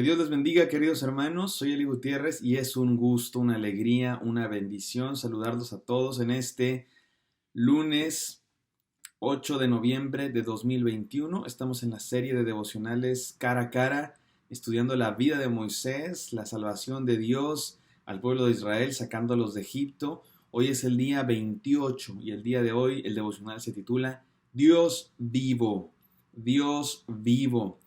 Que Dios les bendiga, queridos hermanos. Soy Eli Gutiérrez y es un gusto, una alegría, una bendición saludarlos a todos en este lunes 8 de noviembre de 2021. Estamos en la serie de devocionales cara a cara, estudiando la vida de Moisés, la salvación de Dios al pueblo de Israel, sacándolos de Egipto. Hoy es el día 28 y el día de hoy el devocional se titula Dios vivo, Dios vivo.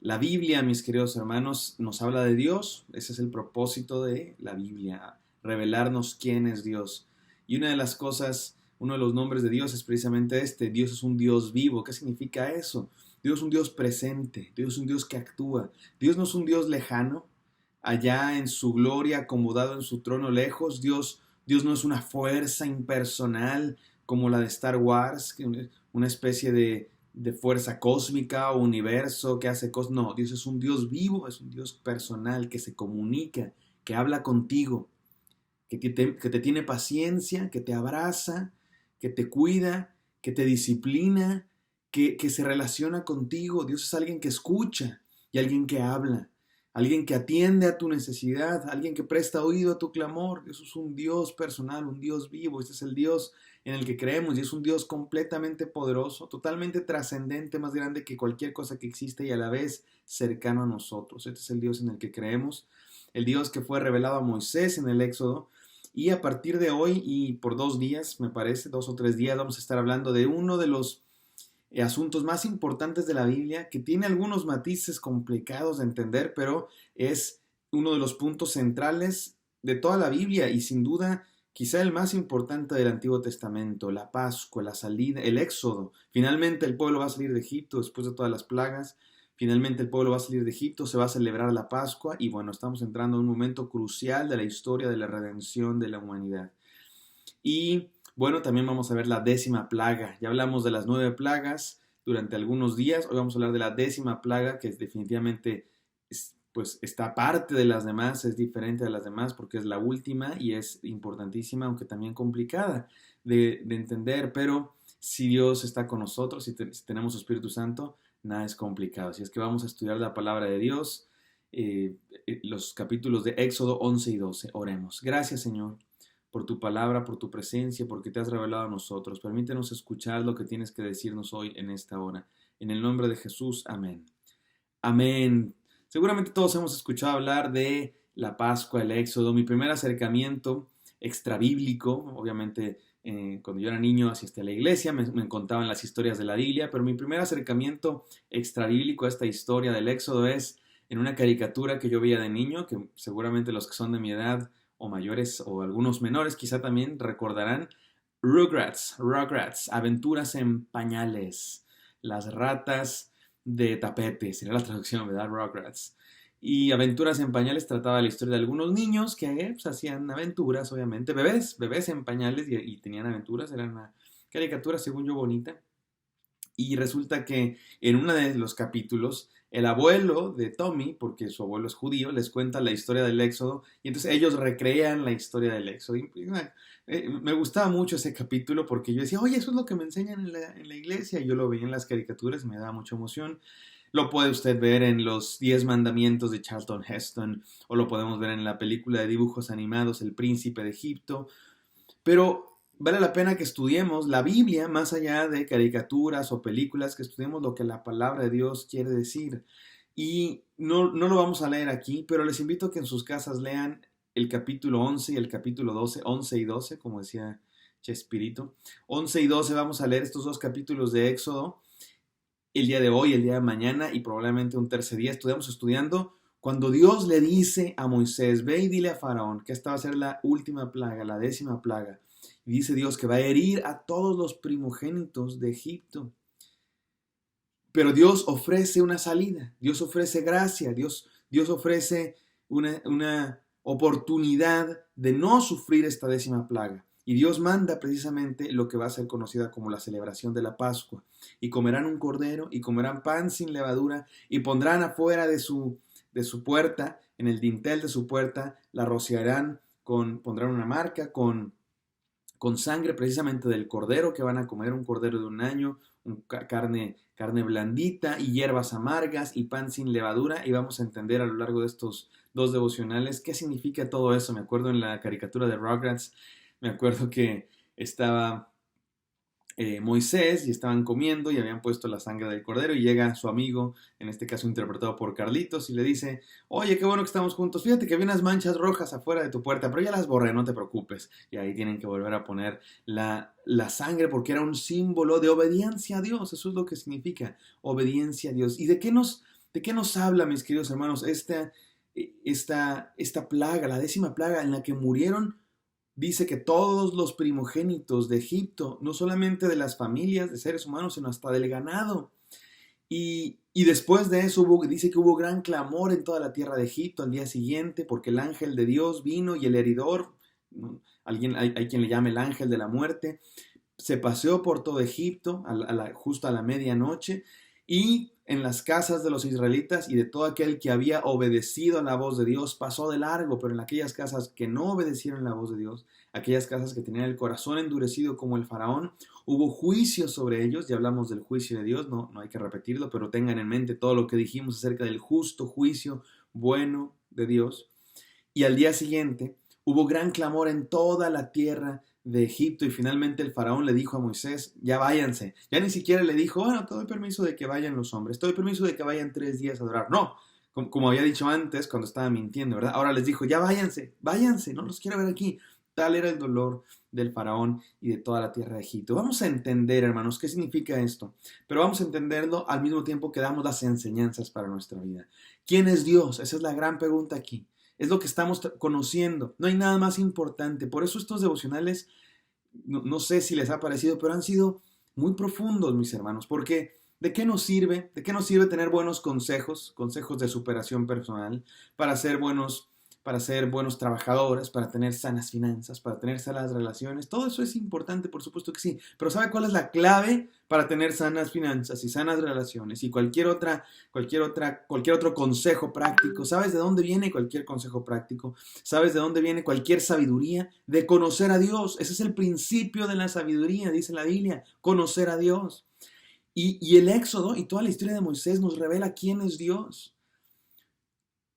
La Biblia, mis queridos hermanos, nos habla de Dios. Ese es el propósito de la Biblia, revelarnos quién es Dios. Y una de las cosas, uno de los nombres de Dios es precisamente este: Dios es un Dios vivo. ¿Qué significa eso? Dios es un Dios presente, Dios es un Dios que actúa. Dios no es un Dios lejano, allá en su gloria, acomodado en su trono lejos. Dios no es una fuerza impersonal como la de Star Wars, una especie de fuerza cósmica o universo que hace cosas. No, Dios es un Dios vivo, es un Dios personal que se comunica, que habla contigo, que te tiene paciencia, que te abraza, que te cuida, que te disciplina, que se relaciona contigo. Dios es alguien que escucha y alguien que habla, alguien que atiende a tu necesidad, alguien que presta oído a tu clamor. Dios es un Dios personal, un Dios vivo. Este es el Dios en el que creemos y es un Dios completamente poderoso, totalmente trascendente, más grande que cualquier cosa que existe y a la vez cercano a nosotros. Este es el Dios en el que creemos, el Dios que fue revelado a Moisés en el Éxodo. Y a partir de hoy y por 2 días, me parece, 2 o 3 días, vamos a estar hablando de uno de los asuntos más importantes de la Biblia, que tiene algunos matices complicados de entender, pero es uno de los puntos centrales de toda la Biblia y sin duda quizá el más importante del Antiguo Testamento: la Pascua, la salida, el Éxodo. Finalmente el pueblo va a salir de Egipto después de todas las plagas. Finalmente el pueblo va a salir de Egipto, se va a celebrar la Pascua y bueno, estamos entrando en un momento crucial de la historia de la redención de la humanidad. Y bueno, también vamos a ver la 10ª plaga. Ya hablamos de las 9 plagas durante algunos días. Hoy vamos a hablar de la 10ª plaga, que definitivamente pues está aparte de las demás, es diferente de las demás porque es la última y es importantísima, aunque también complicada de entender. Pero si Dios está con nosotros, si tenemos su Espíritu Santo, nada es complicado. Así es que vamos a estudiar la palabra de Dios, los capítulos de Éxodo 11 y 12. Oremos. Gracias, Señor, por tu palabra, por tu presencia, porque te has revelado a nosotros. Permítenos escuchar lo que tienes que decirnos hoy en esta hora. En el nombre de Jesús, amén. Amén. Seguramente todos hemos escuchado hablar de la Pascua, el Éxodo. Mi primer acercamiento extrabíblico, obviamente cuando yo era niño asistí a la iglesia, me contaban las historias de la Biblia, pero mi primer acercamiento extrabíblico a esta historia del Éxodo es en una caricatura que yo veía de niño, que seguramente los que son de mi edad o mayores o algunos menores quizá también recordarán: Rugrats, aventuras en pañales, las ratas de tapete, sería la traducción, ¿verdad? Rugrats. Y Aventuras en Pañales trataba la historia de algunos niños que pues, hacían aventuras, obviamente, bebés en pañales y tenían aventuras. Era una caricatura, según yo, bonita. Y resulta que en uno de los capítulos, el abuelo de Tommy, porque su abuelo es judío, les cuenta la historia del Éxodo y entonces ellos recrean la historia del Éxodo. Me gustaba mucho ese capítulo porque yo decía, oye, eso es lo que me enseñan en la iglesia. Y yo lo veía en las caricaturas, me daba mucha emoción. Lo puede usted ver en los 10 mandamientos de Charlton Heston, o lo podemos ver en la película de dibujos animados El Príncipe de Egipto. Pero vale la pena que estudiemos la Biblia más allá de caricaturas o películas, que estudiemos lo que la palabra de Dios quiere decir. Y no lo vamos a leer aquí, pero les invito a que en sus casas lean el capítulo 11 y el capítulo 12, 11 y 12, como decía Chespirito. 11 y 12 vamos a leer estos dos capítulos de Éxodo el día de hoy, el día de mañana y probablemente un tercer día. Estamos estudiando cuando Dios le dice a Moisés: ve y dile a Faraón que esta va a ser la última plaga, la 10ª plaga. Y dice Dios que va a herir a todos los primogénitos de Egipto. Pero Dios ofrece una salida, Dios ofrece gracia, Dios ofrece una oportunidad de no sufrir esta 10ª plaga. Y Dios manda precisamente lo que va a ser conocida como la celebración de la Pascua. Y comerán un cordero y comerán pan sin levadura y pondrán afuera de su puerta, en el dintel de su puerta, la rociarán pondrán una marca con con sangre precisamente del cordero que van a comer, un cordero de un año, carne blandita y hierbas amargas y pan sin levadura. Y vamos a entender a lo largo de estos dos devocionales qué significa todo eso. Me acuerdo en la caricatura de Rugrats, me acuerdo que estaba Moisés y estaban comiendo y habían puesto la sangre del cordero y llega su amigo, en este caso interpretado por Carlitos, y le dice: oye, qué bueno que estamos juntos, fíjate que había unas manchas rojas afuera de tu puerta, pero ya las borré, no te preocupes. Y ahí tienen que volver a poner la sangre porque era un símbolo de obediencia a Dios. Eso es lo que significa obediencia a Dios. ¿Y de qué nos habla, mis queridos hermanos, esta plaga, la 10ª plaga en la que murieron? Dice que todos los primogénitos de Egipto, no solamente de las familias de seres humanos, sino hasta del ganado. Y después de eso dice que hubo gran clamor en toda la tierra de Egipto al día siguiente, porque el ángel de Dios vino y el heridor, hay quien le llama el ángel de la muerte, se paseó por todo Egipto justo a la medianoche, y en las casas de los israelitas y de todo aquel que había obedecido a la voz de Dios pasó de largo, pero en aquellas casas que no obedecieron la voz de Dios, aquellas casas que tenían el corazón endurecido como el faraón, hubo juicio sobre ellos. Ya hablamos del juicio de Dios, no hay que repetirlo, pero tengan en mente todo lo que dijimos acerca del justo juicio bueno de Dios. Y al día siguiente hubo gran clamor en toda la tierra de Egipto, y finalmente el faraón le dijo a Moisés: ya váyanse. Ya ni siquiera le dijo: bueno, te doy permiso de que vayan los hombres, te doy permiso de que vayan 3 días a adorar. No, como había dicho antes cuando estaba mintiendo, ¿verdad? Ahora les dijo: ya váyanse, váyanse, no los quiero ver aquí. Tal era el dolor del faraón y de toda la tierra de Egipto. Vamos a entender, hermanos, qué significa esto, pero vamos a entenderlo al mismo tiempo que damos las enseñanzas para nuestra vida. ¿Quién es Dios? Esa es la gran pregunta aquí. Es lo que estamos conociendo. No hay nada más importante. Por eso estos devocionales, no sé si les ha parecido, pero han sido muy profundos, mis hermanos. Porque ¿de qué nos sirve? ¿De qué nos sirve tener buenos consejos de superación personal, para ser buenos trabajadores, para tener sanas finanzas, para tener sanas relaciones? Todo eso es importante, por supuesto que sí. Pero ¿sabe cuál es la clave para tener sanas finanzas y sanas relaciones y cualquier otro consejo práctico? ¿Sabes de dónde viene cualquier consejo práctico? ¿Sabes de dónde viene cualquier sabiduría? De conocer a Dios. Ese es el principio de la sabiduría, dice la Biblia: conocer a Dios. Y el Éxodo y toda la historia de Moisés nos revela quién es Dios.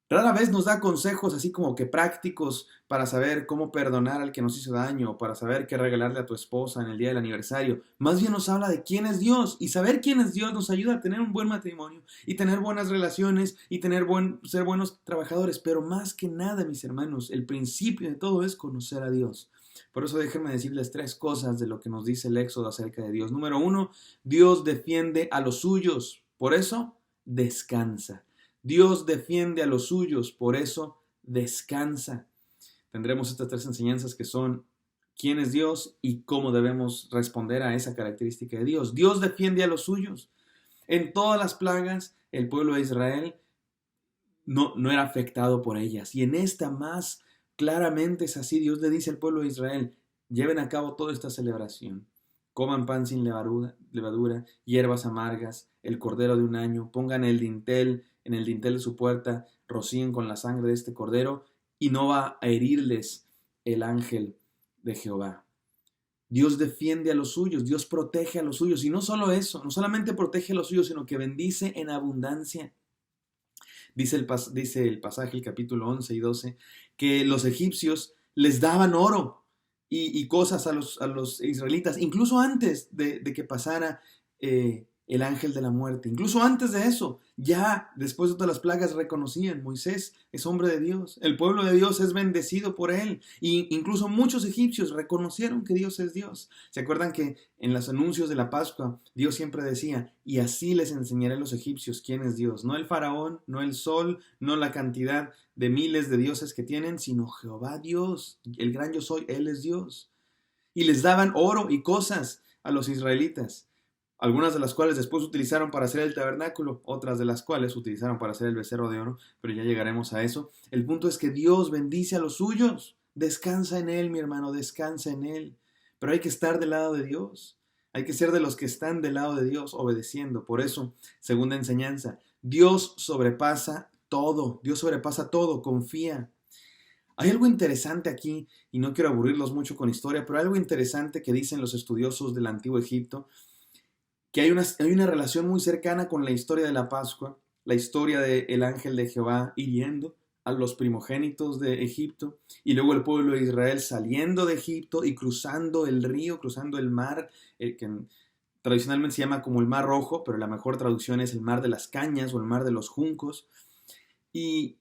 Rara vez nos da consejos así como que prácticos para saber cómo perdonar al que nos hizo daño, o para saber qué regalarle a tu esposa en el día del aniversario. Más bien nos habla de quién es Dios, y saber quién es Dios nos ayuda a tener un buen matrimonio y tener buenas relaciones y ser buenos trabajadores. Pero más que nada, mis hermanos, el principio de todo es conocer a Dios. Por eso déjenme decirles 3 cosas de lo que nos dice el Éxodo acerca de Dios. Número 1, Dios defiende a los suyos, por eso descansa. Dios defiende a los suyos, por eso descansa. Tendremos estas 3 enseñanzas que son quién es Dios y cómo debemos responder a esa característica de Dios. Dios defiende a los suyos. En todas las plagas, el pueblo de Israel no era afectado por ellas. Y en esta más claramente es así. Dios le dice al pueblo de Israel: lleven a cabo toda esta celebración. Coman pan sin levadura, hierbas amargas, el cordero de un año, pongan en el dintel de su puerta, rocíen con la sangre de este cordero, y no va a herirles el ángel de Jehová. Dios defiende a los suyos, Dios protege a los suyos, y no solo eso, no solamente protege a los suyos, sino que bendice en abundancia. Dice el pasaje, el capítulo 11 y 12, que los egipcios les daban oro y cosas a los israelitas, incluso antes de que pasara el ángel de la muerte. Incluso antes de eso, ya después de todas las plagas, reconocían: Moisés es hombre de Dios, el pueblo de Dios es bendecido por él. Y incluso muchos egipcios reconocieron que Dios es Dios. ¿Se acuerdan que en los anuncios de la Pascua Dios siempre decía: y así les enseñaré a los egipcios quién es Dios? No el faraón, no el sol, no la cantidad de miles de dioses que tienen, sino Jehová Dios, el gran yo soy. Él es Dios. Y les daban oro y cosas a los israelitas, algunas de las cuales después utilizaron para hacer el tabernáculo, otras de las cuales utilizaron para hacer el becerro de oro, pero ya llegaremos a eso. El punto es que Dios bendice a los suyos. Descansa en Él, mi hermano, descansa en Él. Pero hay que estar del lado de Dios. Hay que ser de los que están del lado de Dios, obedeciendo. Por eso, segunda enseñanza: Dios sobrepasa todo. Dios sobrepasa todo, confía. Hay algo interesante aquí, y no quiero aburrirlos mucho con historia, pero hay algo interesante que dicen los estudiosos del Antiguo Egipto, que hay una relación muy cercana con la historia de la Pascua, la historia del ángel de Jehová hiriendo a los primogénitos de Egipto, y luego el pueblo de Israel saliendo de Egipto y cruzando el río, cruzando el mar, que tradicionalmente se llama como el Mar Rojo, pero la mejor traducción es el Mar de las Cañas o el Mar de los Juncos. Y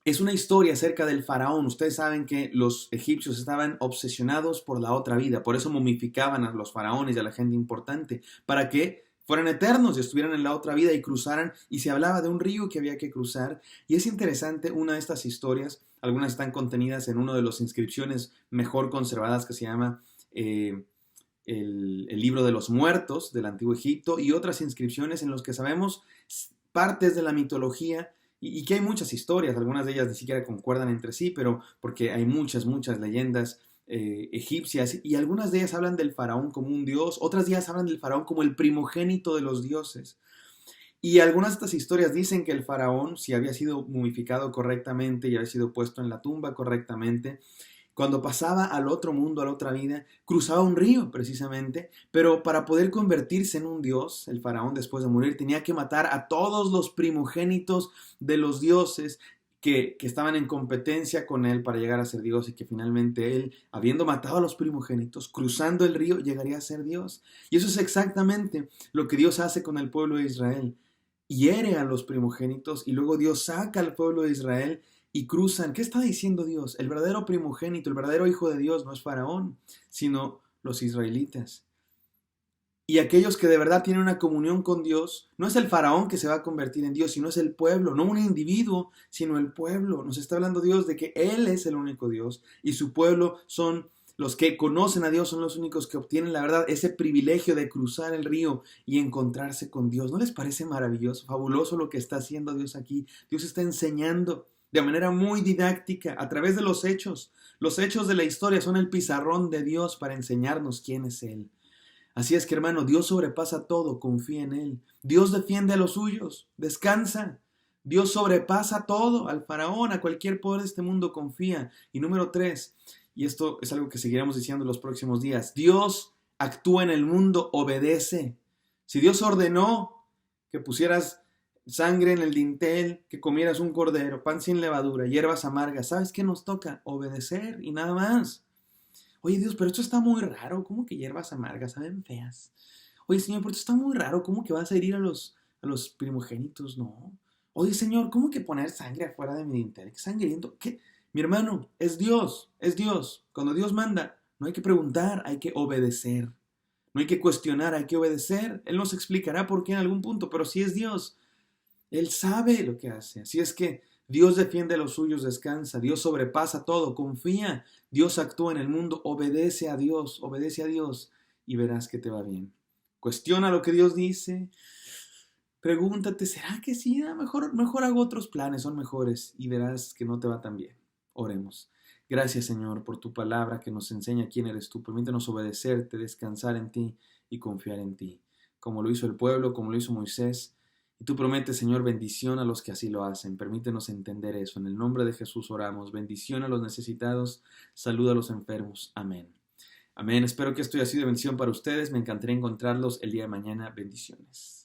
es una historia acerca del faraón. Ustedes saben que los egipcios estaban obsesionados por la otra vida, por eso momificaban a los faraones y a la gente importante, para que fueran eternos y estuvieran en la otra vida y cruzaran, y se hablaba de un río que había que cruzar. Y es interesante, una de estas historias, algunas están contenidas en una de las inscripciones mejor conservadas que se llama el libro de los muertos del Antiguo Egipto, y otras inscripciones en las que sabemos partes de la mitología y que hay muchas historias, algunas de ellas ni siquiera concuerdan entre sí, pero porque hay muchas leyendas egipcias, y algunas de ellas hablan del faraón como un dios, otras de ellas hablan del faraón como el primogénito de los dioses. Y algunas de estas historias dicen que el faraón, si había sido mumificado correctamente y había sido puesto en la tumba correctamente, cuando pasaba al otro mundo, a la otra vida, cruzaba un río precisamente, pero para poder convertirse en un dios, el faraón después de morir tenía que matar a todos los primogénitos de los dioses que estaban en competencia con él para llegar a ser Dios, y que finalmente él, habiendo matado a los primogénitos, cruzando el río, llegaría a ser Dios. Y eso es exactamente lo que Dios hace con el pueblo de Israel. Hiere a los primogénitos y luego Dios saca al pueblo de Israel y cruzan. ¿Qué está diciendo Dios? El verdadero primogénito, el verdadero hijo de Dios no es Faraón, sino los israelitas. Y aquellos que de verdad tienen una comunión con Dios, no es el faraón que se va a convertir en Dios, sino es el pueblo, no un individuo, sino el pueblo. Nos está hablando Dios de que Él es el único Dios y su pueblo son los que conocen a Dios, son los únicos que obtienen la verdad, ese privilegio de cruzar el río y encontrarse con Dios. ¿No les parece maravilloso, fabuloso lo que está haciendo Dios aquí? Dios está enseñando de manera muy didáctica a través de los hechos. Los hechos de la historia son el pizarrón de Dios para enseñarnos quién es Él. Así es que, hermano, Dios sobrepasa todo, confía en Él. Dios defiende a los suyos, descansa. Dios sobrepasa todo, al faraón, a cualquier poder de este mundo, confía. Y número 3, y esto es algo que seguiremos diciendo en los próximos días, Dios actúa en el mundo, obedece. Si Dios ordenó que pusieras sangre en el dintel, que comieras un cordero, pan sin levadura, hierbas amargas, ¿sabes qué nos toca? Obedecer y nada más. Oye, Dios, pero esto está muy raro. ¿Cómo que hierbas amargas? Saben feas. Oye, Señor, pero esto está muy raro. ¿Cómo que vas a herir a los primogénitos? No. Oye, Señor, ¿cómo que poner sangre afuera de mi dintel? ¿Qué sangriento? ¿Qué? Mi hermano, es Dios, es Dios. Cuando Dios manda, no hay que preguntar, hay que obedecer. No hay que cuestionar, hay que obedecer. Él nos explicará por qué en algún punto, pero si es Dios, Él sabe lo que hace. Así es que Dios defiende a los suyos, descansa. Dios sobrepasa todo, confía. Dios actúa en el mundo, obedece a Dios y verás que te va bien. Cuestiona lo que Dios dice. Pregúntate, ¿será que sí? Mejor hago otros planes, son mejores, y verás que no te va tan bien. Oremos. Gracias, Señor, por tu palabra que nos enseña quién eres tú. Permítanos obedecerte, descansar en ti y confiar en ti, como lo hizo el pueblo, como lo hizo Moisés. Y tú prometes, Señor, bendición a los que así lo hacen. Permítenos entender eso. En el nombre de Jesús oramos. Bendición a los necesitados, salud a los enfermos. Amén. Amén. Espero que esto haya sido de bendición para ustedes. Me encantaría encontrarlos el día de mañana. Bendiciones.